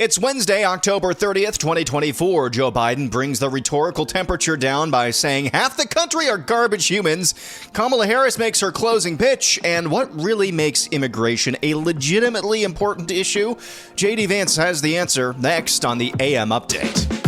It's Wednesday, October 30th, 2024. Joe Biden brings the rhetorical temperature down by saying half the country are garbage humans. Kamala Harris makes her closing pitch. And what really makes immigration a legitimately important issue? JD Vance has the answer next on the AM Update.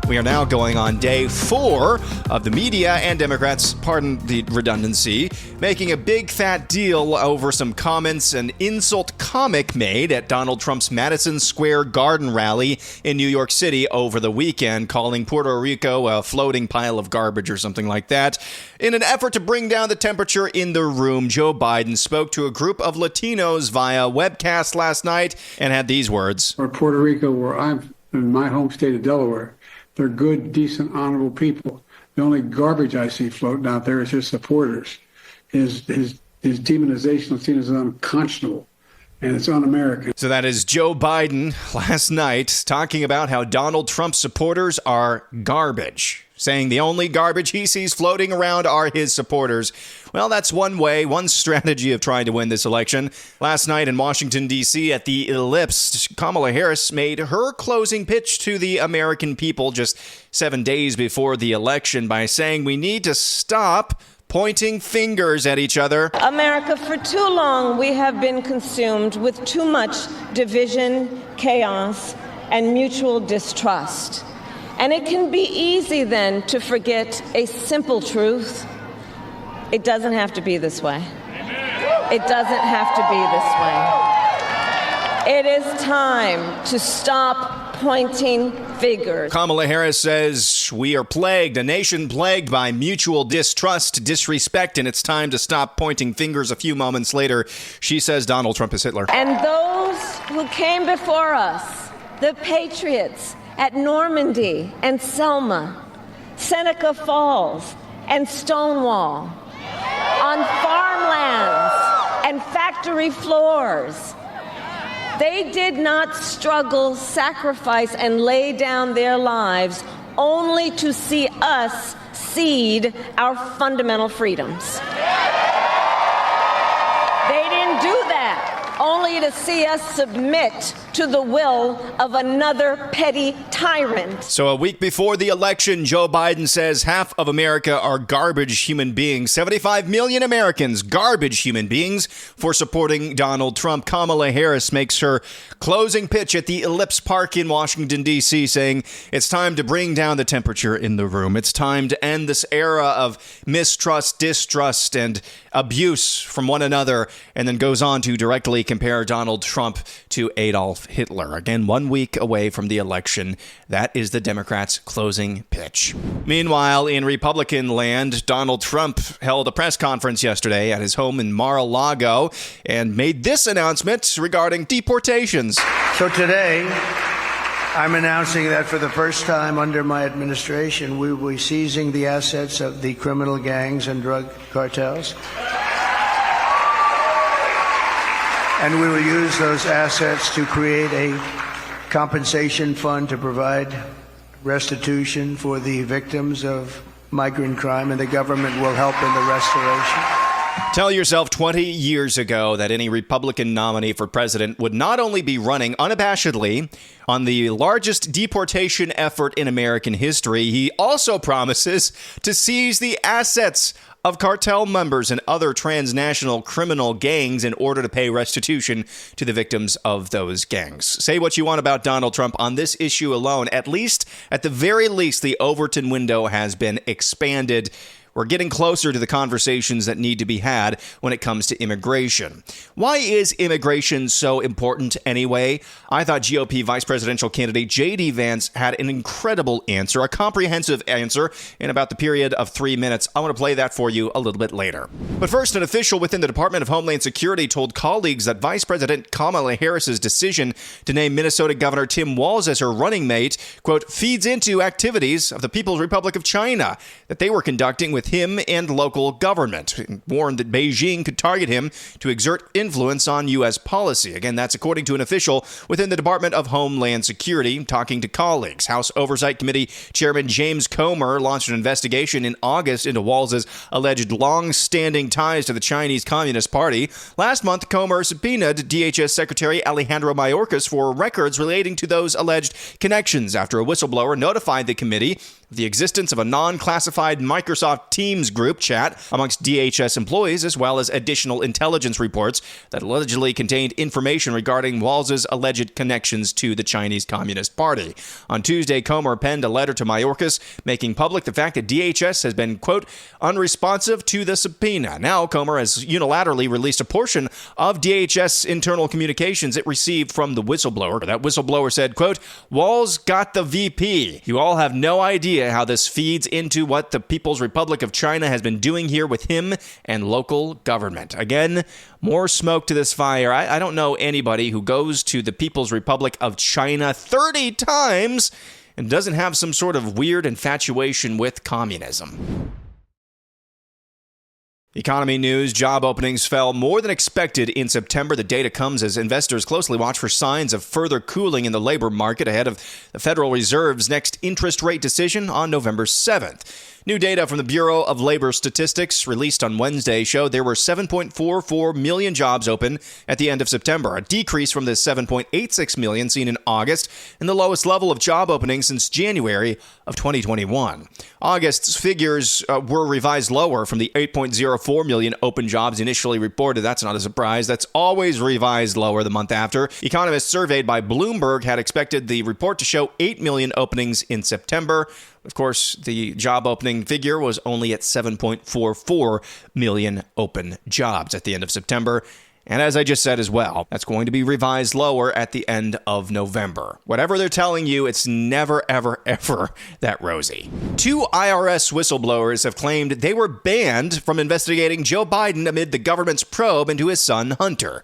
We are now going on day 4 of the media and Democrats, pardon the redundancy, making a big fat deal over some comments an insult comic made at Donald Trump's Madison Square Garden rally in New York City over the weekend, calling Puerto Rico a floating pile of garbage or something like that. In an effort to bring down the temperature in the room, Joe Biden spoke to a group of Latinos via webcast last night and had these words. Or Puerto Rico, where I'm in my home state of Delaware. They're good, decent, honorable people. The only garbage I see floating out there is his supporters. His demonization is seen as unconscionable, and it's un-American. So that is Joe Biden last night talking about how Donald Trump's supporters are garbage, saying the only garbage he sees floating around are his supporters. Well, that's one way, one strategy of trying to win this election. Last night in Washington, D.C. at the Ellipse, Kamala Harris made her closing pitch to the American people just 7 days before the election by saying we need to stop pointing fingers at each other. America, for too long, we have been consumed with too much division, chaos, and mutual distrust. And it can be easy then to forget a simple truth. It doesn't have to be this way. It doesn't have to be this way. It is time to stop pointing fingers. Kamala Harris says we are plagued, a nation plagued by mutual distrust, disrespect, and it's time to stop pointing fingers. A few moments later, she says Donald Trump is Hitler. And those who came before us, the patriots at Normandy and Selma, Seneca Falls and Stonewall, on farmlands and factory floors. They did not struggle, sacrifice, and lay down their lives only to see us cede our fundamental freedoms. They didn't do that only to see us submit to the will of another petty tyrant. So a week before the election, Joe Biden says half of America are garbage human beings. 75 million Americans, garbage human beings, for supporting Donald Trump. Kamala Harris makes her closing pitch at the Ellipse Park in Washington, D.C., saying it's time to bring down the temperature in the room. It's time to end this era of mistrust, distrust, and abuse from one another, and then goes on to directly compare Donald Trump to Adolf Hitler. Again, 1 week away from the election. That is the Democrats' closing pitch. Meanwhile, in Republican land, Donald Trump held a press conference yesterday at his home in Mar-a-Lago and made this announcement regarding deportations. So today, I'm announcing that for the first time under my administration, we will be seizing the assets of the criminal gangs and drug cartels. And we will use those assets to create a compensation fund to provide restitution for the victims of migrant crime, and the government will help in the restoration. Tell yourself 20 years ago that any Republican nominee for president would not only be running unabashedly on the largest deportation effort in American history, he also promises to seize the assets of cartel members and other transnational criminal gangs in order to pay restitution to the victims of those gangs. Say what you want about Donald Trump on this issue alone. At the very least, the Overton window has been expanded. We're getting closer to the conversations that need to be had when it comes to immigration. Why is immigration so important anyway? I thought GOP vice presidential candidate JD Vance had an incredible answer, a comprehensive answer in about the period of 3 minutes. I want to play that for you a little bit later. But first, an official within the Department of Homeland Security told colleagues that Vice President Kamala Harris's decision to name Minnesota Governor Tim Walz as her running mate, quote, feeds into activities of the People's Republic of China that they were conducting with with him and local government, and warned that Beijing could target him to exert influence on U.S. policy. Again, that's according to an official within the Department of Homeland Security talking to colleagues. House Oversight Committee Chairman James Comer launched an investigation in August into Walz's alleged long-standing ties to the Chinese Communist Party. Last month, Comer subpoenaed DHS Secretary Alejandro Mayorkas for records relating to those alleged connections after a whistleblower notified the committee of the existence of a non-classified Microsoft Teams group chat amongst DHS employees, as well as additional intelligence reports that allegedly contained information regarding Walz's alleged connections to the Chinese Communist Party. On Tuesday, Comer penned a letter to Mayorkas, making public the fact that DHS has been, quote, unresponsive to the subpoena. Now, Comer has unilaterally released a portion of DHS internal communications it received from the whistleblower. That whistleblower said, quote, Walz got the VP. You all have no idea how this feeds into what the People's Republic of China has been doing here with him and local government. Again, more smoke to this fire. I don't know anybody who goes to the People's Republic of China 30 times and doesn't have some sort of weird infatuation with communism. Economy news, job openings fell more than expected in September. The data comes as investors closely watch for signs of further cooling in the labor market ahead of the Federal Reserve's next interest rate decision on November 7th. New data from the Bureau of Labor Statistics released on Wednesday showed there were 7.44 million jobs open at the end of September, a decrease from the 7.86 million seen in August and the lowest level of job openings since January of 2021. August's figures were revised lower from the 8.04 million open jobs initially reported. That's not a surprise. That's always revised lower the month after. Economists surveyed by Bloomberg had expected the report to show 8 million openings in September. Of course, the job opening figure was only at 7.44 million open jobs at the end of September. And as I just said as well, that's going to be revised lower at the end of November. Whatever they're telling you, it's never, ever, ever that rosy. 2 IRS whistleblowers have claimed they were banned from investigating Joe Biden amid the government's probe into his son, Hunter.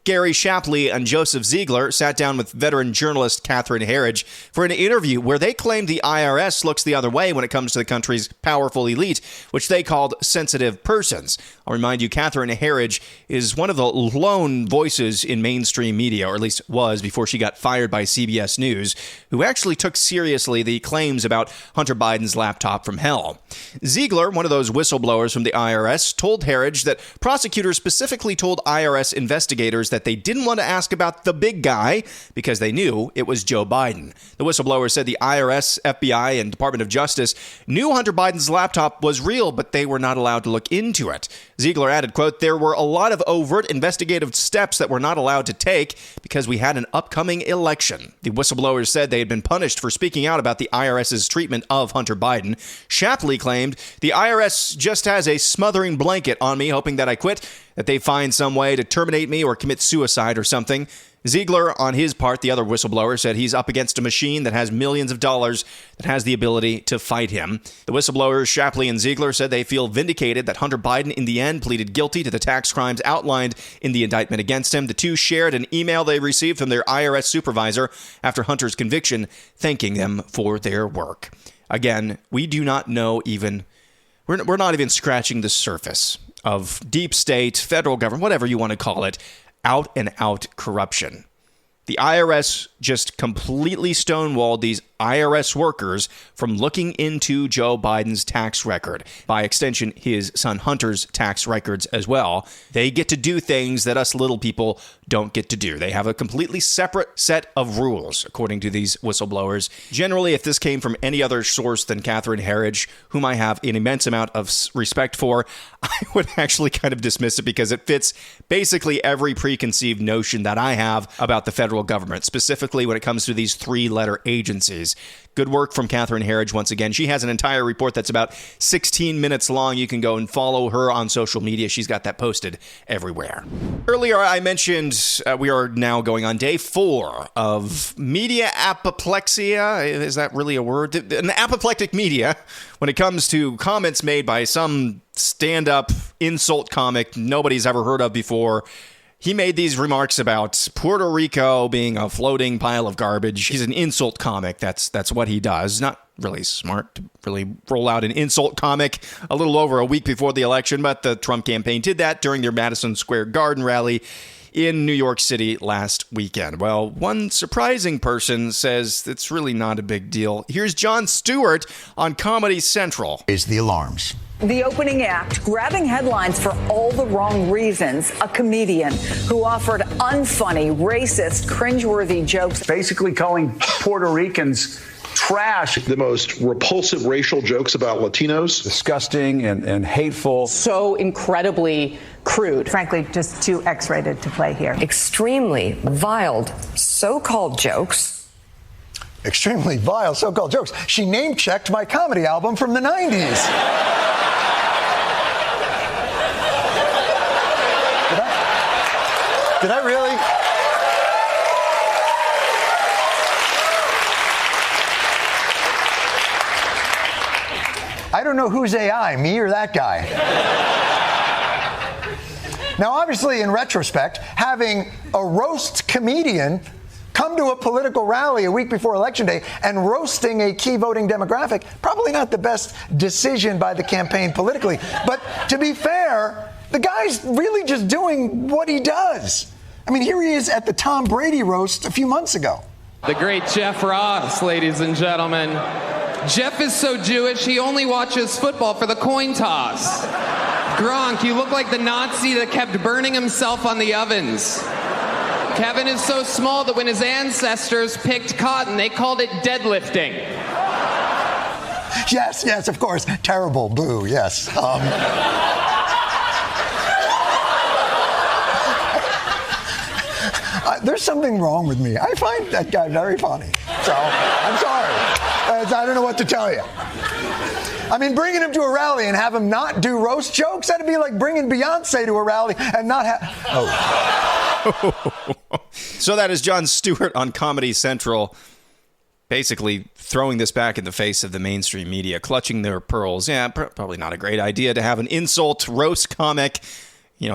Gary Shapley and Joseph Ziegler sat down with veteran journalist Catherine Herridge for an interview where they claimed the IRS looks the other way when it comes to the country's powerful elite, which they called sensitive persons. I'll remind you, Catherine Herridge is one of the lone voices in mainstream media, or at least was before she got fired by CBS News, who actually took seriously the claims about Hunter Biden's laptop from hell. Ziegler, one of those whistleblowers from the IRS, told Herridge that prosecutors specifically told IRS investigators that they didn't want to ask about the big guy because they knew it was Joe Biden. The whistleblower said the IRS, FBI, and Department of Justice knew Hunter Biden's laptop was real, but they were not allowed to look into it. Ziegler added, quote, there were a lot of overt investigative steps that we're not allowed to take because we had an upcoming election. The whistleblowers said they had been punished for speaking out about the IRS's treatment of Hunter Biden. Shapley claimed, the IRS just has a smothering blanket on me, hoping that I quit, that they find some way to terminate me or commit suicide or something. Ziegler, on his part, the other whistleblower, said he's up against a machine that has millions of dollars that has the ability to fight him. The whistleblowers, Shapley and Ziegler, said they feel vindicated that Hunter Biden, in the end, pleaded guilty to the tax crimes outlined in the indictment against him. The two shared an email they received from their IRS supervisor after Hunter's conviction, thanking them for their work. Again, we do not know even... We're not even scratching the surface of deep state, federal government, whatever you want to call it, out and out corruption. The IRS just completely stonewalled these IRS workers from looking into Joe Biden's tax record. By extension, his son Hunter's tax records as well. They get to do things that us little people don't get to do. They have a completely separate set of rules, according to these whistleblowers. Generally, if this came from any other source than Catherine Herridge, whom I have an immense amount of respect for, I would actually kind of dismiss it because it fits basically every preconceived notion that I have about the federal government, specifically when it comes to these 3-letter agencies. Good work from Catherine Herridge once again. She has an entire report that's about 16 minutes long. You can go and follow her on social media. She's got that posted everywhere. Earlier, I mentioned we are now going on day 4 of media apoplexia. Is that really a word? An apoplectic media when it comes to comments made by some stand-up insult comic nobody's ever heard of before. He made these remarks about Puerto Rico being a floating pile of garbage. He's an insult comic. That's what he does. Not really smart to really roll out an insult comic a little over a week before the election, but the Trump campaign did that during their Madison Square Garden rally in New York City last weekend. Well, one surprising person says it's really not a big deal. Here's Jon Stewart on Comedy Central. Is the alarms. The opening act, grabbing headlines for all the wrong reasons. A comedian who offered unfunny, racist, cringeworthy jokes. Basically calling Puerto Ricans trash. The most repulsive racial jokes about Latinos. Disgusting and hateful. So incredibly crude. Frankly, just too X-rated to play here. Extremely vile so-called jokes. Extremely vile so-called jokes. She name-checked my comedy album from the 90s. Did I really? I don't know who's AI, me or that guy. Now, obviously, in retrospect, having a roast comedian come to a political rally a week before Election Day and roasting a key voting demographic, probably not the best decision by the campaign politically. But to be fair, the guy's really just doing what he does. I mean, here he is at the Tom Brady roast a few months ago. The great Jeff Ross, ladies and gentlemen. Jeff is so Jewish, he only watches football for the coin toss. Gronk, you look like the Nazi that kept burning himself on the ovens. Kevin is so small that when his ancestors picked cotton, they called it deadlifting. Yes, of course. Terrible, boo, yes. There's something wrong with me. I find that guy very funny. So, I'm sorry. I don't know what to tell you. I mean, bringing him to a rally and have him not do roast jokes, that'd be like bringing Beyonce to a rally and not have... Oh. So that is Jon Stewart on Comedy Central, basically throwing this back in the face of the mainstream media, clutching their pearls. Yeah, probably not a great idea to have an insult roast comic,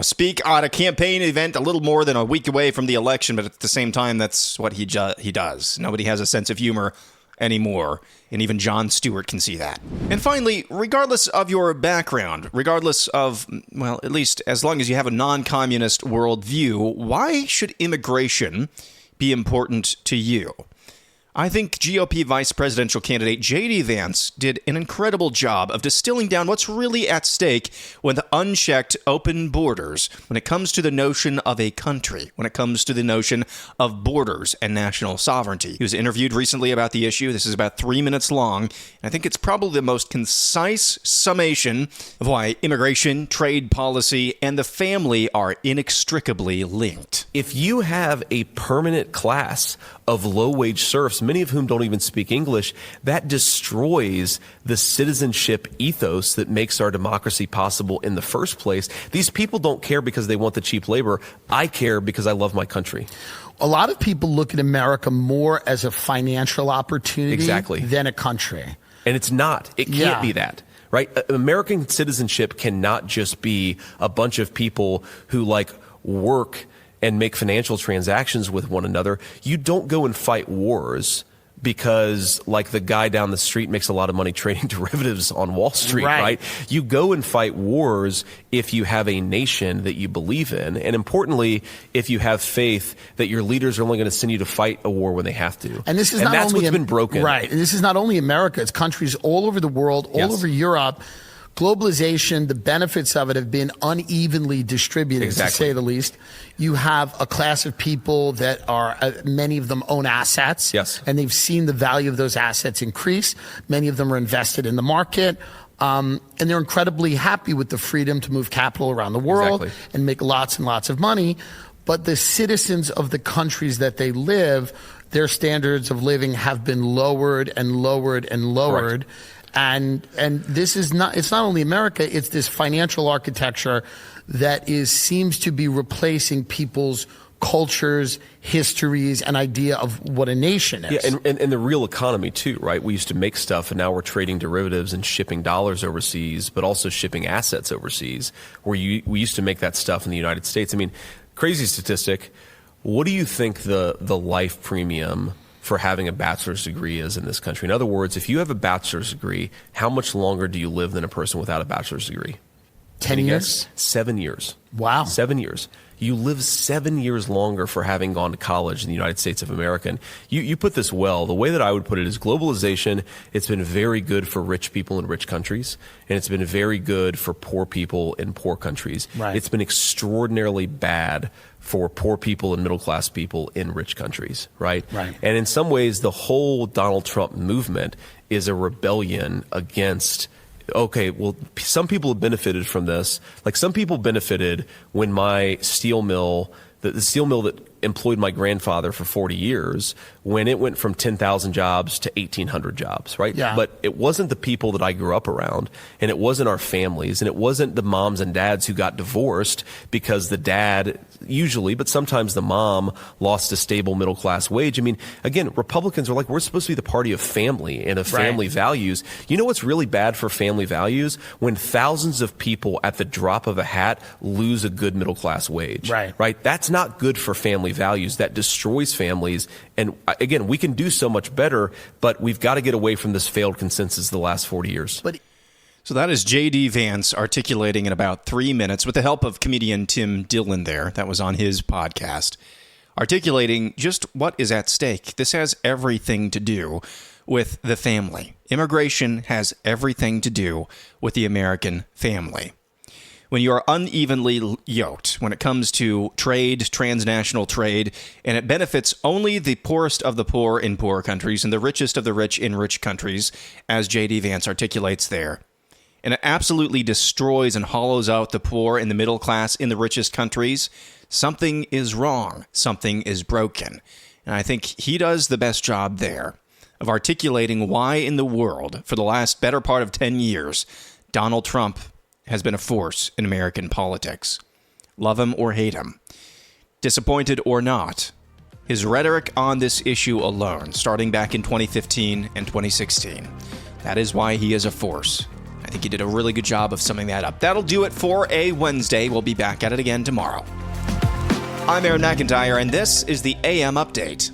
speak at a campaign event a little more than a week away from the election, but at the same time, that's what he does. Nobody has a sense of humor anymore, and even Jon Stewart can see that. And finally, regardless of your background, regardless of, well, at least as long as you have a non-communist worldview, why should immigration be important to you? I think GOP vice presidential candidate J.D. Vance did an incredible job of distilling down what's really at stake with unchecked open borders when it comes to the notion of a country, when it comes to the notion of borders and national sovereignty. He was interviewed recently about the issue. This is about 3 minutes long. And I think it's probably the most concise summation of why immigration, trade policy, and the family are inextricably linked. If you have a permanent class of low-wage serfs, many of whom don't even speak English, that destroys the citizenship ethos that makes our democracy possible in the first place. These people don't care because they want the cheap labor. I care because I love my country. A lot of people look at America more as a financial opportunity than a country. And it's not. It can't be that. Right? American citizenship cannot just be a bunch of people who work and make financial transactions with one another. You don't go and fight wars because the guy down the street makes a lot of money trading derivatives on Wall Street, right? You go and fight wars if you have a nation that you believe in, and importantly, if you have faith that your leaders are only going to send you to fight a war when they have to. And this is that's what's been broken. Right. And this is not only America, it's countries all over the world, all over Europe. Globalization, the benefits of it have been unevenly distributed, to say the least. You have a class of people that are, many of them own assets, and they've seen the value of those assets increase. Many of them are invested in the market, and they're incredibly happy with the freedom to move capital around the world and make lots and lots of money. But the citizens of the countries that they live, their standards of living have been lowered and lowered and lowered. Correct. And this is it's not only America, it's this financial architecture that seems to be replacing people's cultures, histories, and idea of what a nation is. Yeah, and the real economy too, right? We used to make stuff and now we're trading derivatives and shipping dollars overseas, but also shipping assets overseas, where we used to make that stuff in the United States. I mean, crazy statistic. What do you think the life premium for having a bachelor's degree is in this country. In other words, if you have a bachelor's degree, how much longer do you live than a person without a bachelor's degree? 10 years? 7 years. Wow. 7 years. You live 7 years longer for having gone to college in the United States of America. And you put this well. The way that I would put it is globalization, it's been very good for rich people in rich countries, and it's been very good for poor people in poor countries. Right. It's been extraordinarily bad for poor people and middle-class people in rich countries, right? Right. And in some ways, the whole Donald Trump movement is a rebellion against, okay, well, some people have benefited from this. Like, some people benefited when my steel mill, the steel mill that employed my grandfather for 40 years, when it went from 10,000 jobs to 1,800 jobs, right? Yeah. But it wasn't the people that I grew up around, and it wasn't our families, and it wasn't the moms and dads who got divorced because the dad, usually, but sometimes the mom lost a stable middle class wage. I mean, again, Republicans are like, we're supposed to be the party of family and of family values. You know what's really bad for family values? When thousands of people at the drop of a hat lose a good middle class wage. Right? That's not good for family values. That destroys families. And again, we can do so much better, but we've got to get away from this failed consensus the last 40 years. So that is J.D. Vance articulating in about 3 minutes with the help of comedian Tim Dillon there. That was on his podcast, articulating just what is at stake. This has everything to do with the family. Immigration has everything to do with the American family. When you are unevenly yoked, when it comes to trade, transnational trade, and it benefits only the poorest of the poor in poor countries and the richest of the rich in rich countries, as J.D. Vance articulates there, and it absolutely destroys and hollows out the poor and the middle class in the richest countries, something is wrong. Something is broken. And I think he does the best job there of articulating why in the world, for the last better part of 10 years, Donald Trump has been a force in American politics. Love him or hate him, disappointed or not, his rhetoric on this issue alone, starting back in 2015 and 2016, that is why he is a force. I think he did a really good job of summing that up. That'll do it for a Wednesday. We'll be back at it again tomorrow. I'm Aaron McIntyre, and this is the AM Update.